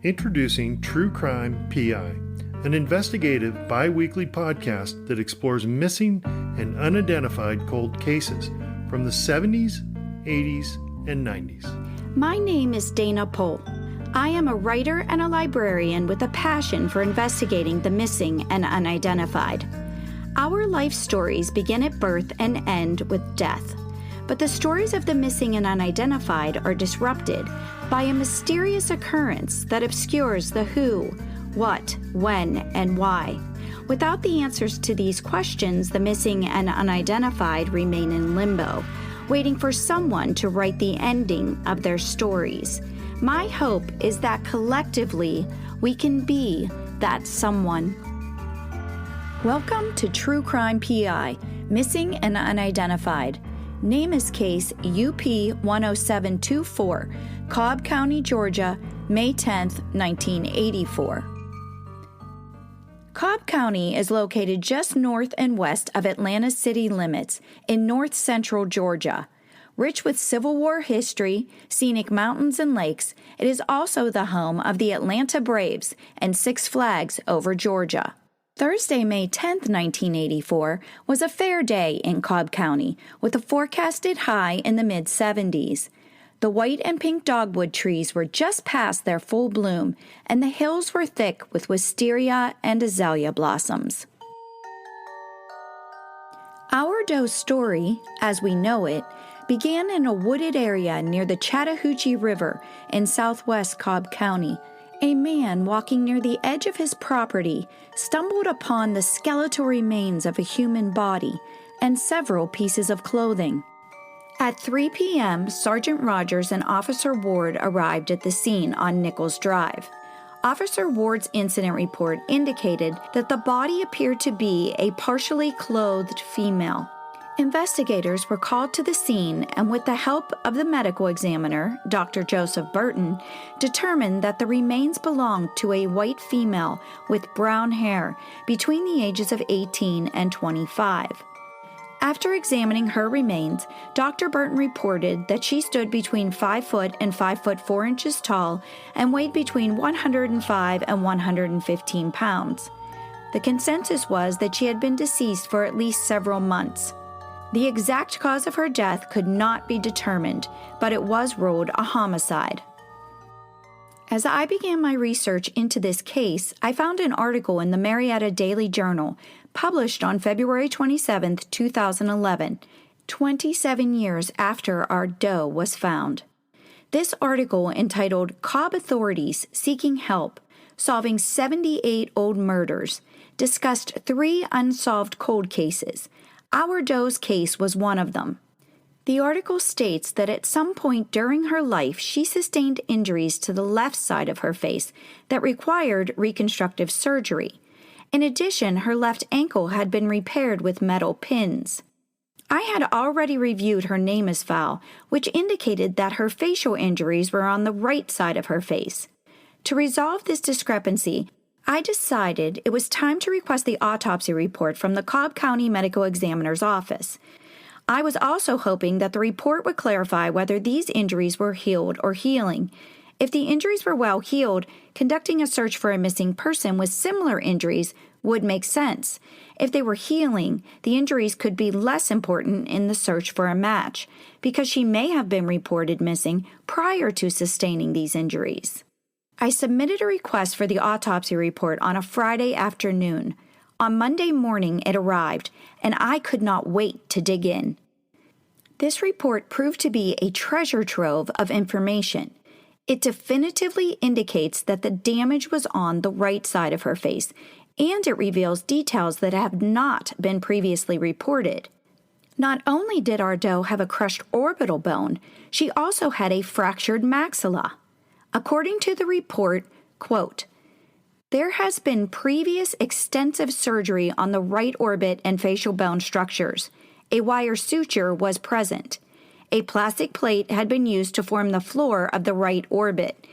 Introducing True Crime PI, an investigative bi-weekly podcast that explores missing and unidentified cold cases from the 70s, 80s, and 90s. My name is Dana Pohl. I am a writer and a librarian with a passion for investigating the missing and unidentified. Our life stories begin at birth and end with death. But the stories of the missing and unidentified are disrupted by a mysterious occurrence that obscures the who, what, when, and why. Without the answers to these questions, the missing and unidentified remain in limbo, waiting for someone to write the ending of their stories. My hope is that collectively we can be that someone. Welcome to True Crime PI, Missing and Unidentified. Name is case UP 10724, Cobb County, Georgia, May 10, 1984. Cobb County is located just north and west of Atlanta's city limits in north-central Georgia. Rich with Civil War history, scenic mountains and lakes, it is also the home of the Atlanta Braves and Six Flags Over Georgia. Thursday, May 10, 1984, was a fair day in Cobb County, with a forecasted high in the mid-70s. The white and pink dogwood trees were just past their full bloom, and the hills were thick with wisteria and azalea blossoms. Our doe's story, as we know it, began in a wooded area near the Chattahoochee River in southwest Cobb County. A man walking near the edge of his property stumbled upon the skeletal remains of a human body and several pieces of clothing. At 3 p.m., Sergeant Rogers and Officer Ward arrived at the scene on Nichols Drive. Officer Ward's incident report indicated that the body appeared to be a partially clothed female. Investigators were called to the scene and, with the help of the medical examiner, Dr. Joseph Burton, determined that the remains belonged to a white female with brown hair between the ages of 18 and 25. After examining her remains, Dr. Burton reported that she stood between 5 foot and 5 foot 4 inches tall and weighed between 105 and 115 pounds. The consensus was that she had been deceased for at least several months. The exact cause of her death could not be determined, but it was ruled a homicide. As I began my research into this case, I found an article in the Marietta Daily Journal published on February 27, 2011, 27 years after our doe was found. This article, entitled "Cobb Authorities Seeking Help, Solving 78 Old Murders," discussed 3 unsolved cold cases. Our doe's case was one of them. The article states that at some point during her life, she sustained injuries to the left side of her face that required reconstructive surgery. In addition, her left ankle had been repaired with metal pins. I had already reviewed her NamUs file, which indicated that her facial injuries were on the right side of her face. To resolve this discrepancy, I decided it was time to request the autopsy report from the Cobb County Medical Examiner's office. I was also hoping that the report would clarify whether these injuries were healed or healing. If the injuries were well healed, conducting a search for a missing person with similar injuries would make sense. If they were healing, the injuries could be less important in the search for a match, because she may have been reported missing prior to sustaining these injuries. I submitted a request for the autopsy report on a Friday afternoon. On Monday morning, it arrived, and I could not wait to dig in. This report proved to be a treasure trove of information. It definitively indicates that the damage was on the right side of her face, and it reveals details that have not been previously reported. Not only did our doe have a crushed orbital bone, she also had a fractured maxilla. According to the report, quote, "There has been previous extensive surgery on the right orbit and facial bone structures. A wire suture was present. A plastic plate had been used to form the floor of the right orbit.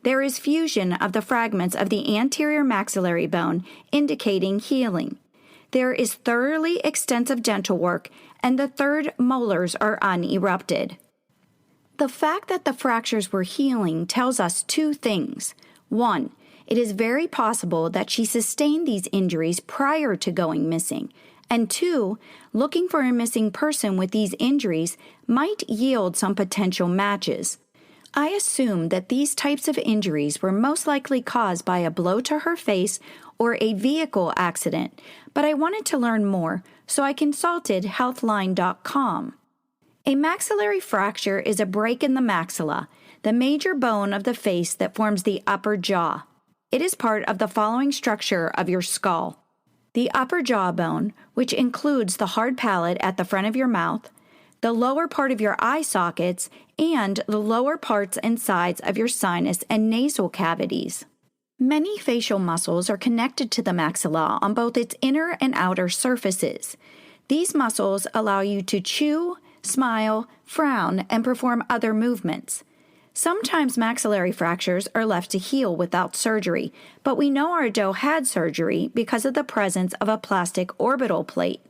There is fusion of the fragments of the anterior maxillary bone, indicating healing. There is thoroughly extensive dental work, and the third molars are unerupted." The fact that the fractures were healing tells us 2 things. 1. It is very possible that she sustained these injuries prior to going missing. And 2, looking for a missing person with these injuries might yield some potential matches. I assume that these types of injuries were most likely caused by a blow to her face or a vehicle accident, but I wanted to learn more, so I consulted healthline.com. A maxillary fracture is a break in the maxilla, the major bone of the face that forms the upper jaw. It is part of the following structure of your skull: the upper jawbone, which includes the hard palate at the front of your mouth, the lower part of your eye sockets, and the lower parts and sides of your sinus and nasal cavities. Many facial muscles are connected to the maxilla on both its inner and outer surfaces. These muscles allow you to chew, smile, frown, and perform other movements. Sometimes maxillary fractures are left to heal without surgery, but we know our doe had surgery because of the presence of a plastic orbital plate.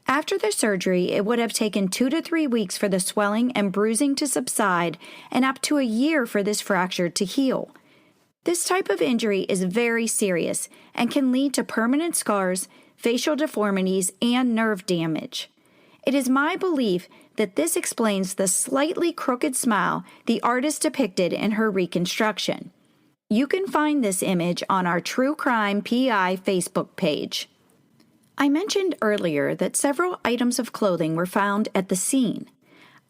After the surgery, it would have taken 2 to 3 weeks for the swelling and bruising to subside and up to a year for this fracture to heal. This type of injury is very serious and can lead to permanent scars, facial deformities, and nerve damage. It is my belief that this explains the slightly crooked smile the artist depicted in her reconstruction. You can find this image on our True Crime PI Facebook page. I mentioned earlier that several items of clothing were found at the scene.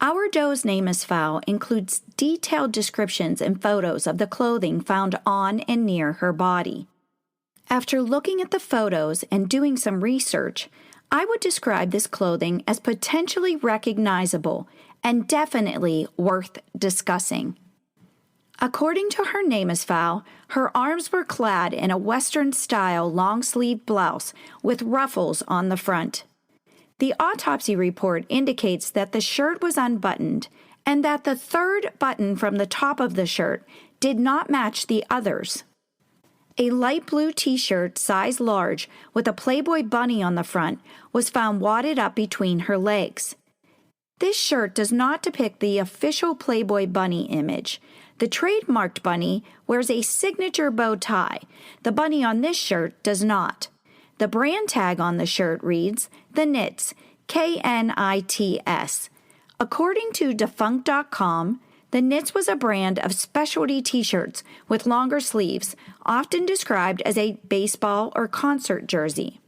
Our doe's NamUs file includes detailed descriptions and photos of the clothing found on and near her body. After looking at the photos and doing some research, I would describe this clothing as potentially recognizable and definitely worth discussing. According to her NamUs file, her arms were clad in a Western-style long-sleeved blouse with ruffles on the front. The autopsy report indicates that the shirt was unbuttoned and that the third button from the top of the shirt did not match the others. A light blue t-shirt, size large, with a Playboy bunny on the front, was found wadded up between her legs. This shirt does not depict the official Playboy bunny image. The trademarked bunny wears a signature bow tie. The bunny on this shirt does not. The brand tag on the shirt reads, "The Knits," Knits. According to defunct.com, the Knits was a brand of specialty t-shirts with longer sleeves, often described as a baseball or concert jersey.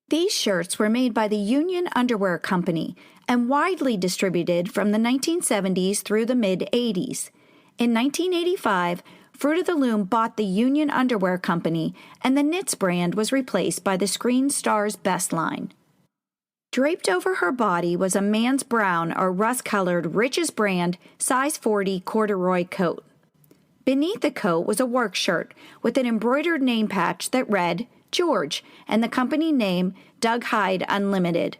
These shirts were made by the Union Underwear Company and widely distributed from the 1970s through the mid-80s. In 1985, Fruit of the Loom bought the Union Underwear Company, and the Knits brand was replaced by the Screen Star's Best line. Draped over her body was a man's brown or rust-colored Rich's brand size 40 corduroy coat. Beneath the coat was a work shirt with an embroidered name patch that read George and the company name Doug Hyde Unlimited.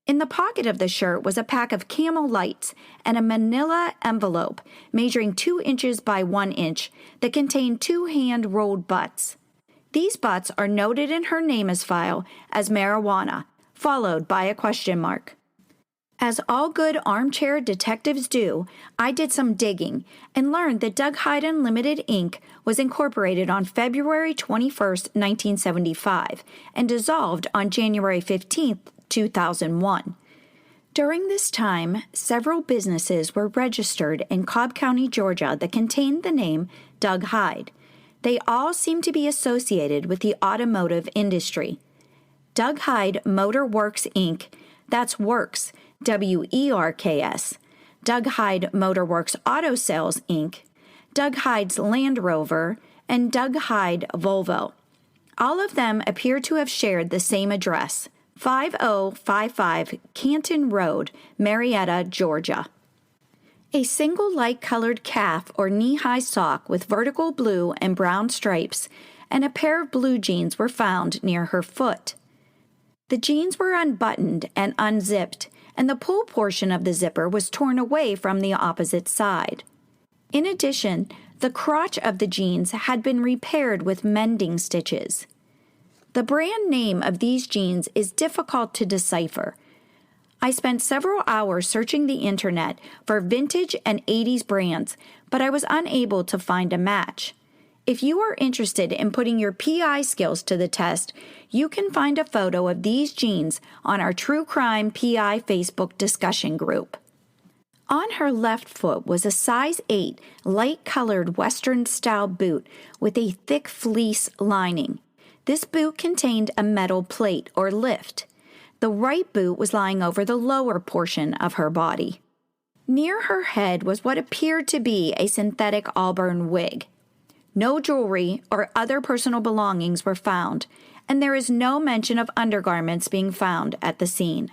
In the pocket of the shirt was a pack of Camel Lights and a manila envelope measuring 2 inches by 1 inch that contained 2 hand-rolled butts. These butts are noted in her NamUs file as marijuana, followed by a question mark. As all good armchair detectives do, I did some digging and learned that Doug Hyde Unlimited Inc. was incorporated on February 21, 1975, and dissolved on January 15, 2001. During this time, several businesses were registered in Cobb County, Georgia that contained the name Doug Hyde. They all seem to be associated with the automotive industry. Doug Hyde Motor Works, Inc., that's Works, WERKS, Doug Hyde Motor Works Auto Sales, Inc., Doug Hyde's Land Rover, and Doug Hyde Volvo. All of them appear to have shared the same address, 5055 Canton Road, Marietta, Georgia. A single light-colored calf or knee-high sock with vertical blue and brown stripes and a pair of blue jeans were found near her foot. The jeans were unbuttoned and unzipped, and the pull portion of the zipper was torn away from the opposite side. In addition, the crotch of the jeans had been repaired with mending stitches. The brand name of these jeans is difficult to decipher. I spent several hours searching the internet for vintage and 80s brands, but I was unable to find a match. If you are interested in putting your PI skills to the test, you can find a photo of these jeans on our True Crime PI Facebook discussion group. On her left foot was a size 8 light-colored Western-style boot with a thick fleece lining. This boot contained a metal plate or lift. The right boot was lying over the lower portion of her body. Near her head was what appeared to be a synthetic auburn wig. No jewelry or other personal belongings were found, and there is no mention of undergarments being found at the scene.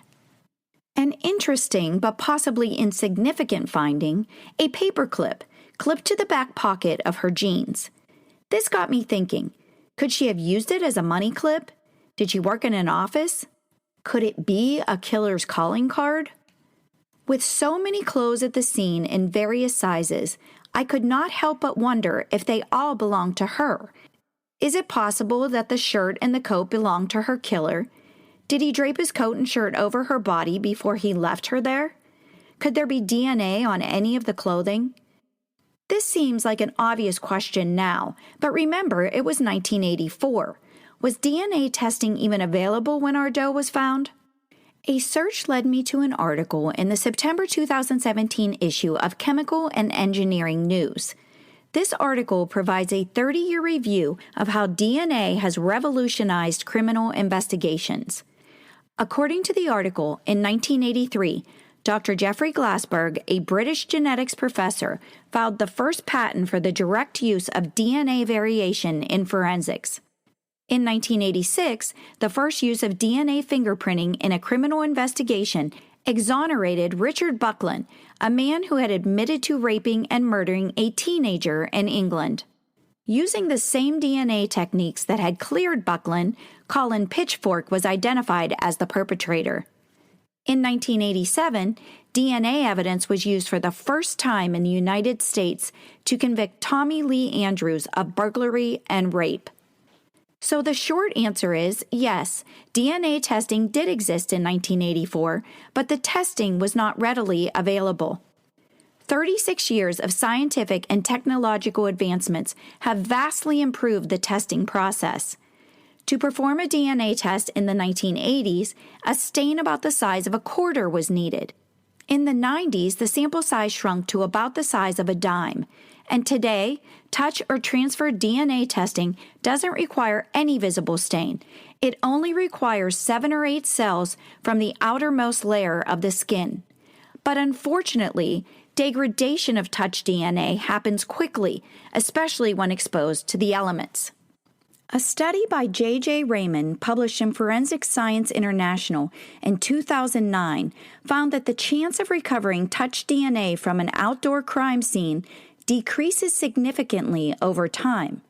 An interesting but possibly insignificant finding, a paperclip clipped to the back pocket of her jeans. This got me thinking, could she have used it as a money clip? Did she work in an office? Could it be a killer's calling card? With so many clothes at the scene in various sizes, I could not help but wonder if they all belonged to her. Is it possible that the shirt and the coat belonged to her killer? Did he drape his coat and shirt over her body before he left her there? Could there be DNA on any of the clothing? This seems like an obvious question now, but remember it was 1984. Was DNA testing even available when our doe was found? A search led me to an article in the September 2017 issue of Chemical and Engineering News. This article provides a 30-year review of how DNA has revolutionized criminal investigations. According to the article, in 1983, Dr. Jeffrey Glassberg, a British genetics professor, filed the first patent for the direct use of DNA variation in forensics. In 1986, the first use of DNA fingerprinting in a criminal investigation exonerated Richard Buckland, a man who had admitted to raping and murdering a teenager in England. Using the same DNA techniques that had cleared Buckland, Colin Pitchfork was identified as the perpetrator. In 1987, DNA evidence was used for the first time in the United States to convict Tommy Lee Andrews of burglary and rape. So the short answer is yes, DNA testing did exist in 1984, but the testing was not readily available. 36 years of scientific and technological advancements have vastly improved the testing process. To perform a DNA test in the 1980s, a stain about the size of a quarter was needed. In the 90s, the sample size shrunk to about the size of a dime. And today, touch or transfer DNA testing doesn't require any visible stain. It only requires 7 or 8 cells from the outermost layer of the skin. But unfortunately, degradation of touch DNA happens quickly, especially when exposed to the elements. A study by J.J. Raymond, published in Forensic Science International in 2009, found that the chance of recovering touch DNA from an outdoor crime scene decreases significantly over time.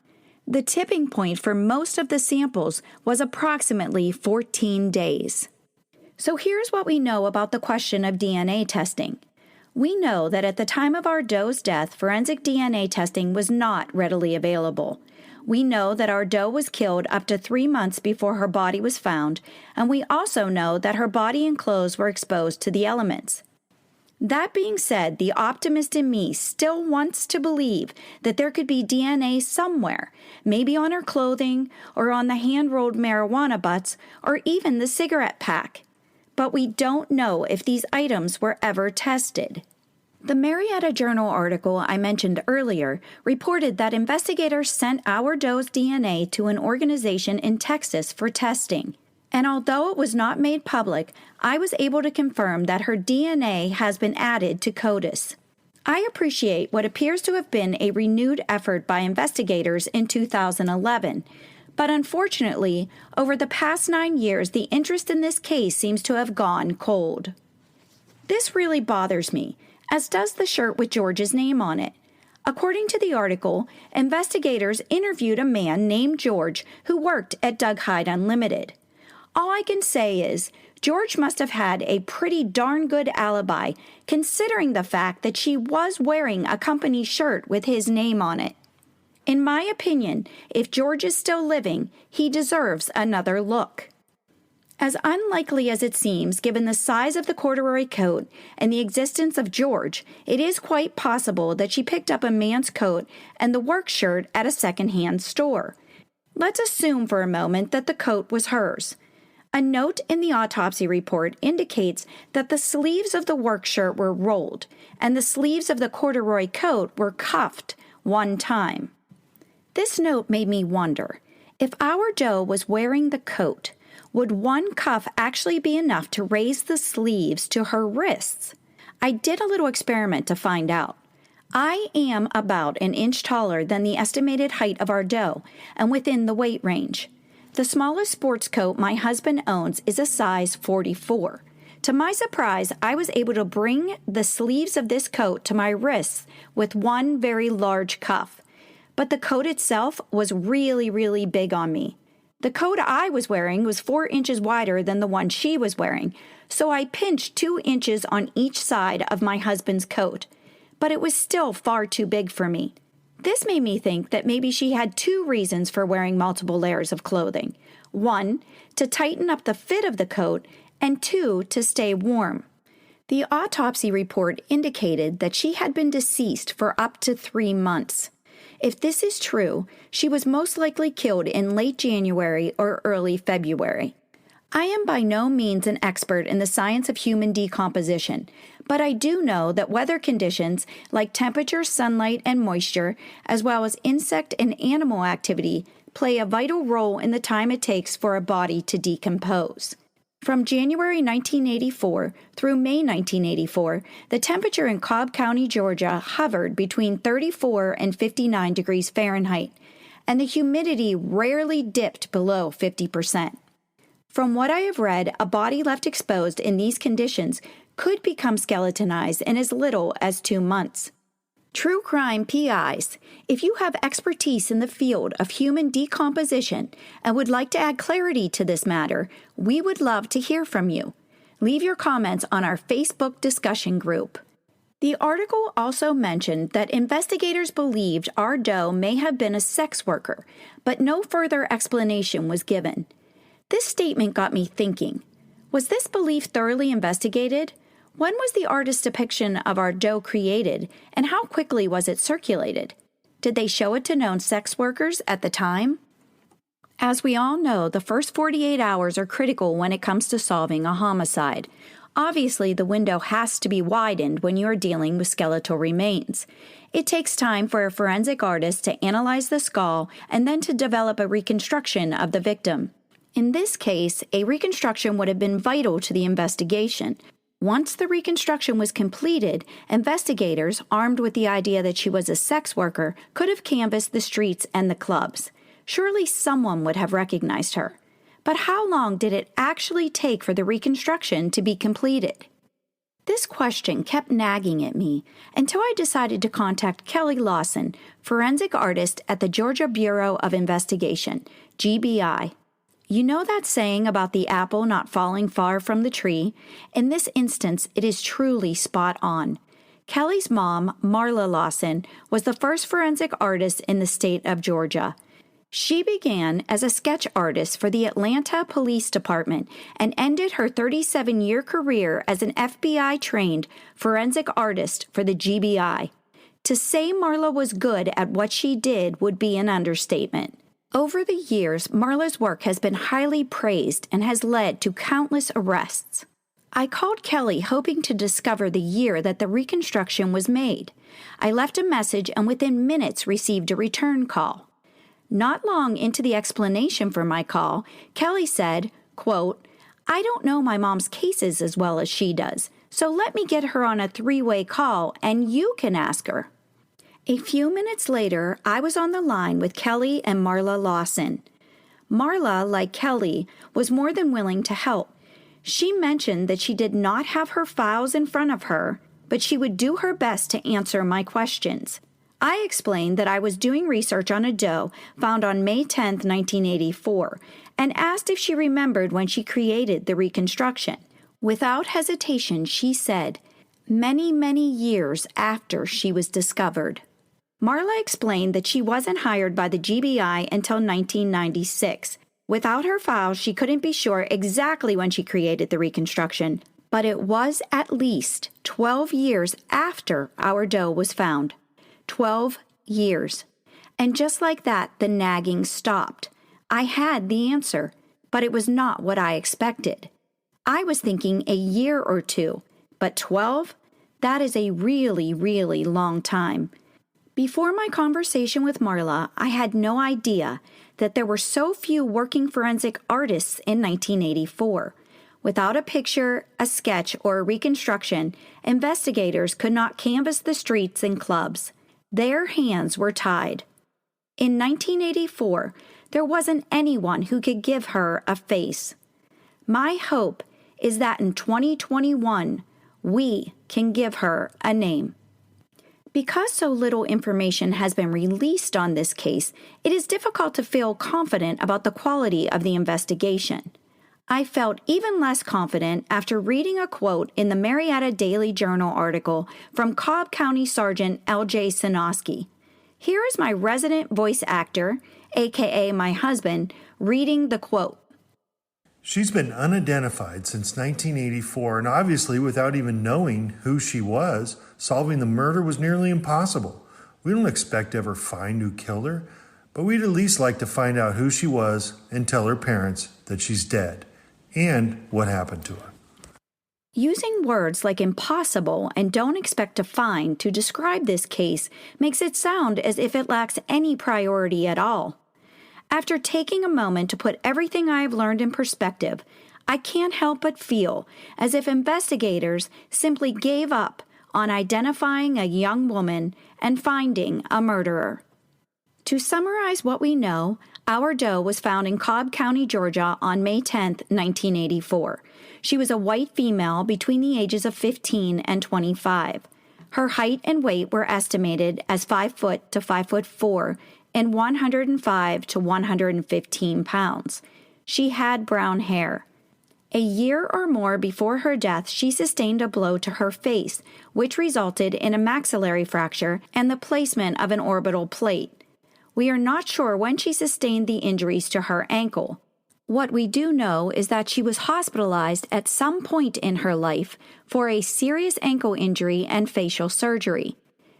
The tipping point for most of the samples was approximately 14 days. So here's what we know about the question of DNA testing. We know that at the time of our doe's death, forensic DNA testing was not readily available. We know that our doe was killed up to 3 months before her body was found, and we also know that her body and clothes were exposed to the elements. That being said, the optimist in me still wants to believe that there could be DNA somewhere, maybe on her clothing or on the hand-rolled marijuana butts or even the cigarette pack. But we don't know if these items were ever tested. The Marietta Journal article I mentioned earlier reported that investigators sent our doe's DNA to an organization in Texas for testing. And although it was not made public, I was able to confirm that her DNA has been added to CODIS. I appreciate what appears to have been a renewed effort by investigators in 2011, but unfortunately, over the past 9 years, the interest in this case seems to have gone cold. This really bothers me, as does the shirt with George's name on it. According to the article, investigators interviewed a man named George who worked at Doug Hyde Unlimited. All I can say is, George must have had a pretty darn good alibi, considering the fact that she was wearing a company shirt with his name on it. In my opinion, if George is still living, he deserves another look. As unlikely as it seems, given the size of the corduroy coat and the existence of George, it is quite possible that she picked up a man's coat and the work shirt at a second-hand store. Let's assume for a moment that the coat was hers. A note in the autopsy report indicates that the sleeves of the work shirt were rolled and the sleeves of the corduroy coat were cuffed one time. This note made me wonder, if our doe was wearing the coat, would one cuff actually be enough to raise the sleeves to her wrists? I did a little experiment to find out. I am about an inch taller than the estimated height of our doe and within the weight range. The smallest sports coat my husband owns is a size 44. To my surprise, I was able to bring the sleeves of this coat to my wrists with one very large cuff. But the coat itself was really, really big on me. The coat I was wearing was 4 inches wider than the one she was wearing, so I pinched 2 inches on each side of my husband's coat. But it was still far too big for me. This made me think that maybe she had 2 reasons for wearing multiple layers of clothing. 1, to tighten up the fit of the coat, and 2, to stay warm. The autopsy report indicated that she had been deceased for up to 3 months. If this is true, she was most likely killed in late January or early February. I am by no means an expert in the science of human decomposition, but I do know that weather conditions like temperature, sunlight, and moisture, as well as insect and animal activity, play a vital role in the time it takes for a body to decompose. From January 1984 through May 1984, the temperature in Cobb County, Georgia hovered between 34 and 59 degrees Fahrenheit, and the humidity rarely dipped below 50%. From what I have read, a body left exposed in these conditions could become skeletonized in as little as 2 months. True crime PIs, if you have expertise in the field of human decomposition and would like to add clarity to this matter, we would love to hear from you. Leave your comments on our Facebook discussion group. The article also mentioned that investigators believed our doe may have been a sex worker, but no further explanation was given. This statement got me thinking. Was this belief thoroughly investigated? When was the artist's depiction of our doe created, and how quickly was it circulated? Did they show it to known sex workers at the time? As we all know, the first 48 hours are critical when it comes to solving a homicide. Obviously, the window has to be widened when you are dealing with skeletal remains. It takes time for a forensic artist to analyze the skull and then to develop a reconstruction of the victim. In this case, a reconstruction would have been vital to the investigation. Once the reconstruction was completed, investigators, armed with the idea that she was a sex worker, could have canvassed the streets and the clubs. Surely someone would have recognized her. But how long did it actually take for the reconstruction to be completed? This question kept nagging at me until I decided to contact Kelly Lawson, forensic artist at the Georgia Bureau of Investigation, GBI. You know that saying about the apple not falling far from the tree? In this instance, it is truly spot on. Kelly's mom, Marla Lawson, was the first forensic artist in the state of Georgia. She began as a sketch artist for the Atlanta Police Department and ended her 37-year career as an FBI-trained forensic artist for the GBI. To say Marla was good at what she did would be an understatement. Over the years, Marla's work has been highly praised and has led to countless arrests. I called Kelly hoping to discover the year that the reconstruction was made. I left a message and within minutes received a return call. Not long into the explanation for my call, Kelly said, quote, "I don't know my mom's cases as well as she does, so let me get her on a 3-way call and you can ask her." A few minutes later, I was on the line with Kelly and Marla Lawson. Marla, like Kelly, was more than willing to help. She mentioned that she did not have her files in front of her, but she would do her best to answer my questions. I explained that I was doing research on a doe found on May 10, 1984, and asked if she remembered when she created the reconstruction. Without hesitation, she said, many, many years after she was discovered. Marla explained that she wasn't hired by the GBI until 1996. Without her files, she couldn't be sure exactly when she created the reconstruction, but it was at least 12 years after our doe was found. 12 years. And just like that, the nagging stopped. I had the answer, but it was not what I expected. I was thinking a year or two, but 12? That is a really, really long time. Before my conversation with Marla, I had no idea that there were so few working forensic artists in 1984. Without a picture, a sketch, or a reconstruction, investigators could not canvass the streets and clubs. Their hands were tied. In 1984, there wasn't anyone who could give her a face. My hope is that in 2021, we can give her a name. Because so little information has been released on this case, it is difficult to feel confident about the quality of the investigation. I felt even less confident after reading a quote in the Marietta Daily Journal article from Cobb County Sergeant L.J. Sinoski. Here is my resident voice actor, aka my husband, reading the quote. She's been unidentified since 1984, and obviously, without even knowing who she was, solving the murder was nearly impossible. We don't expect to ever find who killed her, but we'd at least like to find out who she was and tell her parents that she's dead, and what happened to her. Using words like impossible and don't expect to find to describe this case makes it sound as if it lacks any priority at all. After taking a moment to put everything I have learned in perspective, I can't help but feel as if investigators simply gave up on identifying a young woman and finding a murderer. To summarize what we know, our doe was found in Cobb County, Georgia on May 10, 1984. She was a white female between the ages of 15 and 25. Her height and weight were estimated as 5 foot to 5'4" and 105 to 115 pounds. She had brown hair. A year or more before her death, she sustained a blow to her face, which resulted in a maxillary fracture and the placement of an orbital plate. We are not sure when she sustained the injuries to her ankle. What we do know is that she was hospitalized at some point in her life for a serious ankle injury and facial surgery.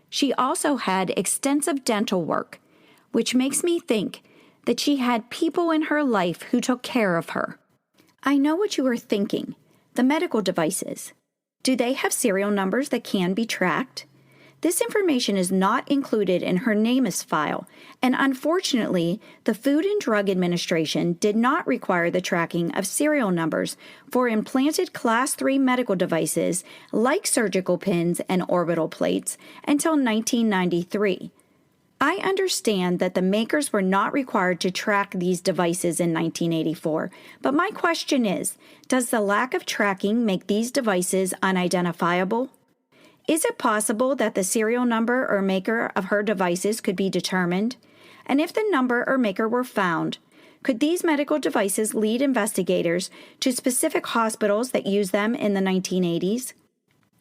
She also had extensive dental work, which makes me think that she had people in her life who took care of her. I know what you are thinking. The medical devices. Do they have serial numbers that can be tracked? This information is not included in her NamUs file, and unfortunately, the Food and Drug Administration did not require the tracking of serial numbers for implanted Class 3 medical devices like surgical pins and orbital plates until 1993. I understand that the makers were not required to track these devices in 1984, but my question is, does the lack of tracking make these devices unidentifiable? Is it possible that the serial number or maker of her devices could be determined? And if the number or maker were found, could these medical devices lead investigators to specific hospitals that used them in the 1980s?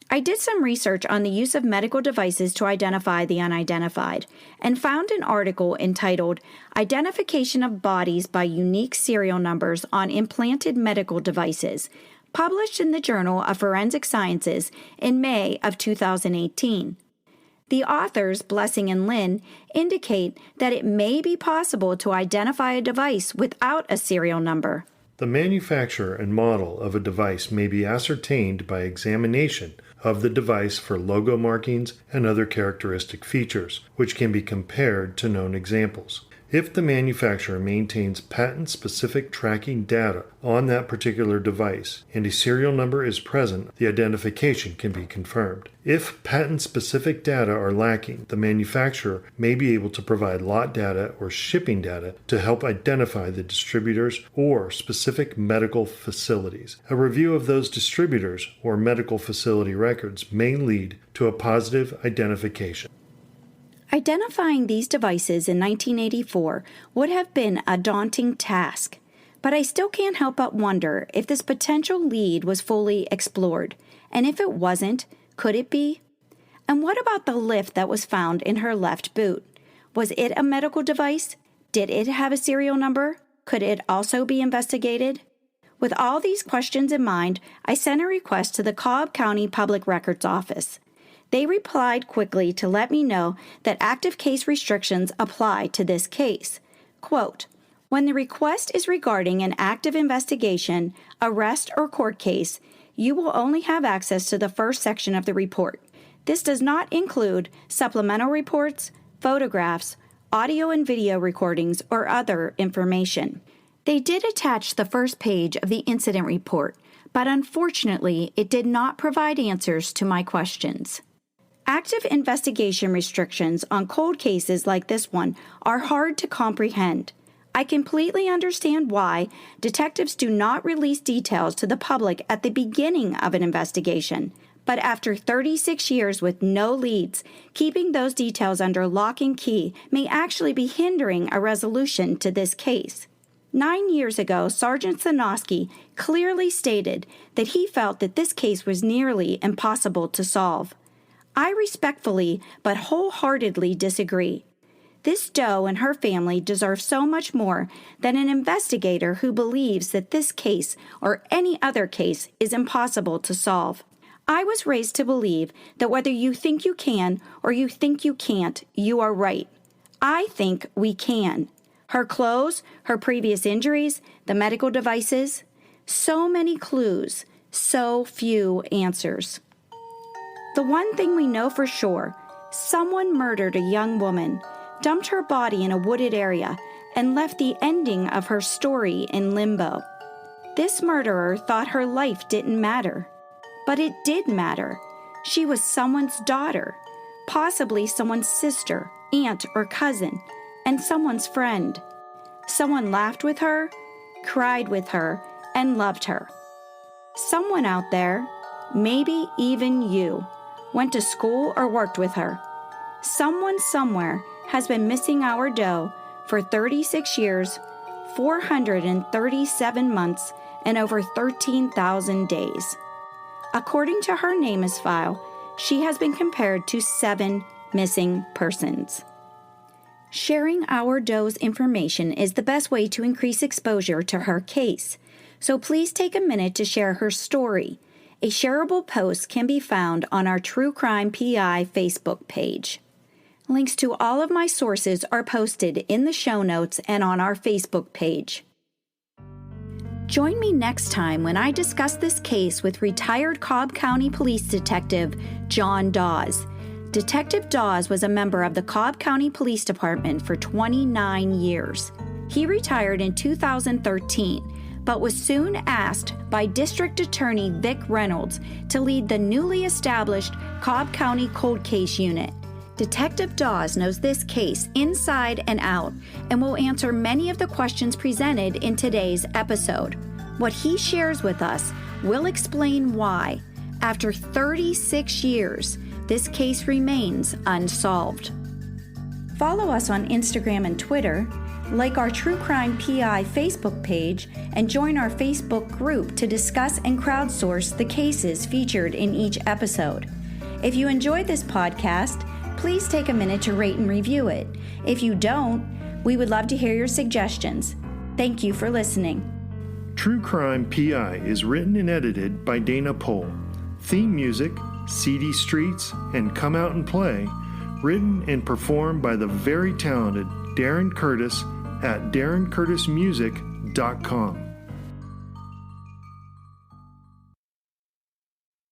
I did some research on the use of medical devices to identify the unidentified and found an article entitled Identification of Bodies by Unique Serial Numbers on Implanted Medical Devices, published in the Journal of Forensic Sciences in May of 2018. The authors, Blessing and Lynn, indicate that it may be possible to identify a device without a serial number. The manufacturer and model of a device may be ascertained by examination of the device for logo markings and other characteristic features, which can be compared to known examples. If the manufacturer maintains patent-specific tracking data on that particular device and a serial number is present, the identification can be confirmed. If patent-specific data are lacking, the manufacturer may be able to provide lot data or shipping data to help identify the distributors or specific medical facilities. A review of those distributors or medical facility records may lead to a positive identification. Identifying these devices in 1984 would have been a daunting task, but I still can't help but wonder if this potential lead was fully explored, and if it wasn't, could it be? And what about the lift that was found in her left boot? Was it a medical device? Did it have a serial number? Could it also be investigated? With all these questions in mind, I sent a request to the Cobb County Public Records Office. They replied quickly to let me know that active case restrictions apply to this case. Quote, "When the request is regarding an active investigation, arrest, or court case, you will only have access to the first section of the report. This does not include supplemental reports, photographs, audio and video recordings, or other information." They did attach the first page of the incident report, but unfortunately, it did not provide answers to my questions. Active investigation restrictions on cold cases like this one are hard to comprehend. I completely understand why detectives do not release details to the public at the beginning of an investigation. But after 36 years with no leads, keeping those details under lock and key may actually be hindering a resolution to this case. 9 years ago, Sergeant Sanoski clearly stated that he felt that this case was nearly impossible to solve. I respectfully but wholeheartedly disagree. This doe and her family deserve so much more than an investigator who believes that this case or any other case is impossible to solve. I was raised to believe that whether you think you can or you think you can't, you are right. I think we can. Her clothes, her previous injuries, the medical devices, so many clues, so few answers. The one thing we know for sure, someone murdered a young woman, dumped her body in a wooded area, and left the ending of her story in limbo. This murderer thought her life didn't matter. But it did matter. She was someone's daughter, possibly someone's sister, aunt, or cousin, and someone's friend. Someone laughed with her, cried with her, and loved her. Someone out there, maybe even you, went to school or worked with her. Someone somewhere has been missing our doe for 36 years, 437 months, and over 13,000 days. According to her NamUs file, she has been compared to 7 missing persons. Sharing our doe's information is the best way to increase exposure to her case, so please take a minute to share her story. A shareable post can be found on our True Crime PI Facebook page. Links to all of my sources are posted in the show notes and on our Facebook page. Join me next time when I discuss this case with retired Cobb County Police Detective John Dawes. Detective Dawes was a member of the Cobb County Police Department for 29 years. He retired in 2013, but was soon asked by District Attorney Vic Reynolds to lead the newly established Cobb County Cold Case Unit. Detective Dawes knows this case inside and out and will answer many of the questions presented in today's episode. What he shares with us will explain why, after 36 years, this case remains unsolved. Follow us on Instagram and Twitter, like our True Crime PI Facebook page, and join our Facebook group to discuss and crowdsource the cases featured in each episode. If you enjoyed this podcast, please take a minute to rate and review it. If you don't, we would love to hear your suggestions. Thank you for listening. True Crime PI is written and edited by Dana Pohl. Theme music, CD Streets, and Come Out and Play, written and performed by the very talented Darren Curtis at darrencurtismusic.com.